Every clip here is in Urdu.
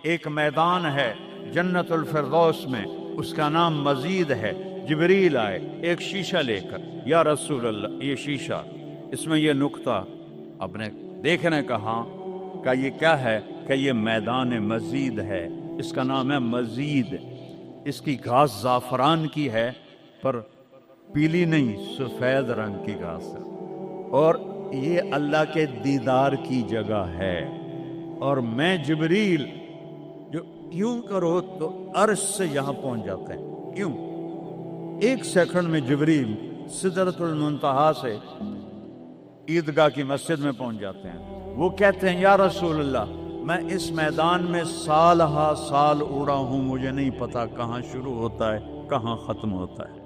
ایک میدان ہے جنت الفردوس میں، اس کا نام مزید ہے۔ جبریل آئے ایک شیشہ لے کر، یا رسول اللہ یہ شیشہ، اس میں یہ نقطہ، آپ نے دیکھنے کہا کہ یہ کیا ہے؟ کہ یہ میدان مزید ہے، اس کا نام ہے مزید۔ اس کی گھاس زعفران کی ہے، پر پیلی نہیں، سفید رنگ کی گھاس ہے، اور یہ اللہ کے دیدار کی جگہ ہے۔ اور میں جبریل جو یوں کرو تو عرش سے یہاں پہنچ جاتے ہیں، یوں ایک سیکنڈ میں جبریل سدرۃ المنتہا سے عیدگاہ کی مسجد میں پہنچ جاتے ہیں۔ وہ کہتے ہیں یا رسول اللہ میں اس میدان میں سال ہا سال اڑا ہوں، مجھے نہیں پتا کہاں شروع ہوتا ہے کہاں ختم ہوتا ہے۔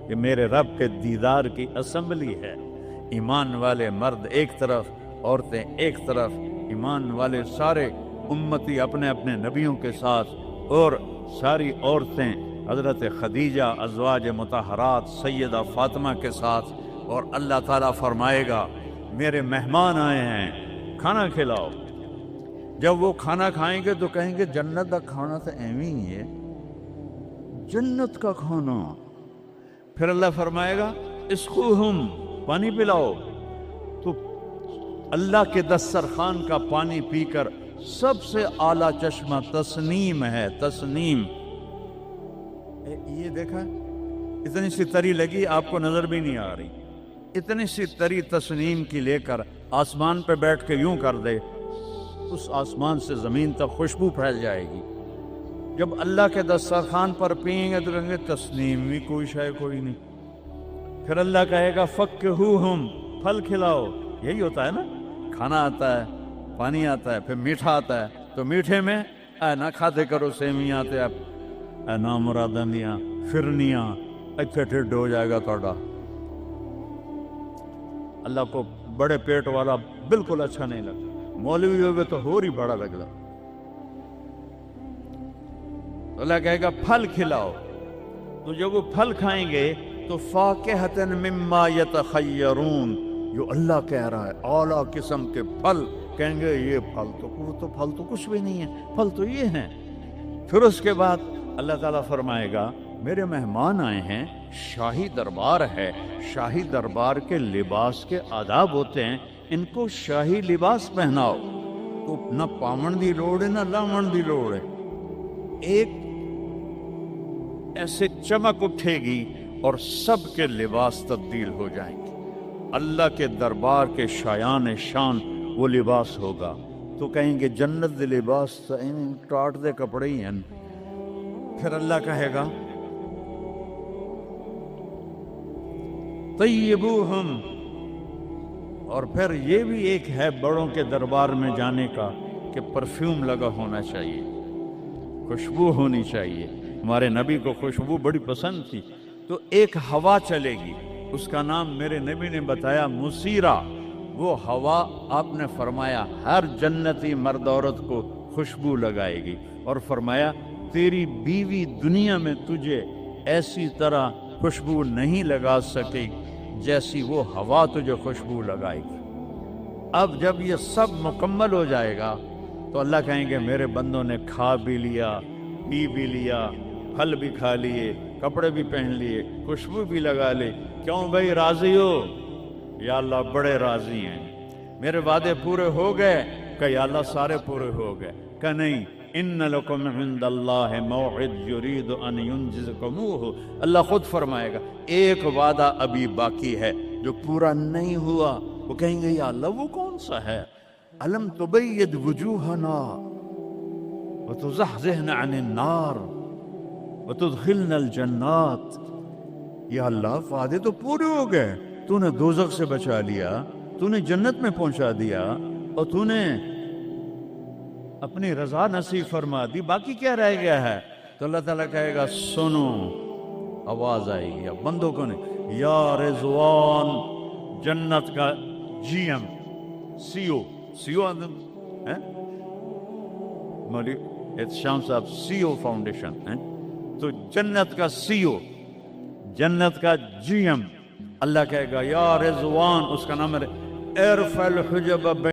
یہ میرے رب کے دیدار کی اسمبلی ہے۔ ایمان والے مرد ایک طرف، عورتیں ایک طرف، ایمان والے سارے امتی اپنے اپنے نبیوں کے ساتھ، اور ساری عورتیں حضرت خدیجہ ازواج مطہرات سیدہ فاطمہ کے ساتھ۔ اور اللہ تعالیٰ فرمائے گا میرے مہمان آئے ہیں، کھانا کھلاؤ۔ جب وہ کھانا کھائیں گے تو کہیں گے جنت کا کھانا تو ایویں ہی ہے، جنت کا کھانا۔ پھر اللہ فرمائے گا اسقوہم، پانی پلاؤ۔ تو اللہ کے دسترخوان کا پانی پی کر سب سے اعلیٰ چشمہ تسنیم ہے، تسنیم۔ یہ دیکھا اتنی سی تری لگی، آپ کو نظر بھی نہیں آ رہی، اتنی سی تری تسنیم کی لے کر آسمان پہ بیٹھ کے یوں کر دے، اس آسمان سے زمین تک خوشبو پھیل جائے گی۔ جب اللہ کے دسترخوان پر پئیں گے تو کہیں گے تسنیم بھی کوئی شے کوئی نہیں۔ پھر اللہ کہے گا فکہوہم، پھل کھلاؤ۔ یہی ہوتا ہے نا، کھانا آتا ہے، پانی آتا ہے، پھر میٹھا آتا ہے، تو میٹھے میں اے نہ کھاتے کرو سیویاں تے آپ اے نامراداں دیاں فرنیاں، اتنے ٹھڈ ہو جائے گا تھوڑا۔ اللہ کو بڑے پیٹ والا بالکل اچھا نہیں لگتا، مولوی ہوئے تو ہور ہی بڑا لگتا۔ اللہ کہے گا پھل کھلاؤ۔ تو جب وہ پھل کھائیں گے تو فاکہۃ مما یتخیرون، جو اللہ کہہ رہا ہے اعلیٰ قسم کے پھل، کہیں گے یہ پھل تو کچھ بھی نہیں ہے، پھل تو یہ ہیں۔ پھر اس کے بعد اللہ تعالیٰ فرمائے گا میرے مہمان آئے ہیں، شاہی دربار ہے، شاہی دربار کے لباس کے آداب ہوتے ہیں، ان کو شاہی لباس پہناؤ۔ تو نہ پامن دی لوڑ ہے نہ لامن دی لوڑ ہے، ایک ایسے چمک اٹھے گی اور سب کے لباس تبدیل ہو جائیں گے۔ اللہ کے دربار کے شایان شان وہ لباس ہوگا، تو کہیں گے جنت دے لباس ٹاٹ دے کپڑے ہی ہیں۔ پھر اللہ کہے گا طیبوہم، اور پھر یہ بھی ایک ہے بڑوں کے دربار میں جانے کا کہ پرفیوم لگا ہونا چاہیے، خوشبو ہونی چاہیے۔ ہمارے نبی کو خوشبو بڑی پسند تھی، تو ایک ہوا چلے گی، اس کا نام میرے نبی نے بتایا مسیرہ۔ وہ ہوا آپ نے فرمایا ہر جنتی مرد عورت کو خوشبو لگائے گی، اور فرمایا تیری بیوی دنیا میں تجھے ایسی طرح خوشبو نہیں لگا سکے جیسی وہ ہوا تجھے خوشبو لگائے گی۔ اب جب یہ سب مکمل ہو جائے گا تو اللہ کہیں گے میرے بندوں نے کھا بھی لیا، پی بھی لیا، پھل بھی کھا لیے، کپڑے بھی پہن لیے، خوشبو بھی لگا لے، کیوں بھائی راضی ہو؟ یا اللہ بڑے راضی ہیں، میرے وعدے پورے ہو گئے؟ کہ یا اللہ سارے پورے ہو گئے؟ کہ نہیں، ان لکم عند اللہ موعد یرید ان ینجزکموہ، اللہ خود فرمائے گا ایک وعدہ ابھی باقی ہے جو پورا نہیں ہوا۔ وہ کہیں گے یا اللہ وہ کون سا ہے؟ الم تبید وجوہنا وتزحزحنا عن النار وتدخلنا الجنات، یا اللہ وعدے تو پورے ہو گئے، تو نے دوزخ سے بچا لیا، تو نے جنت میں پہنچا دیا، اور تو نے اپنی رضا نصیب فرما دی، باقی کیا رہ گیا ہے؟ تو اللہ تعالیٰ کہے گا سنو، آواز آئے گی اب بندوں کو نہیں، یا رضوان، جنت کا جی ایم سی او مولوی احتشام صاحب سی او فاؤنڈیشن، تو جنت کا سی او، جنت کا جی ایم، اللہ کہے گا یا رضوان، اس کا نام ہے ارفع الحجب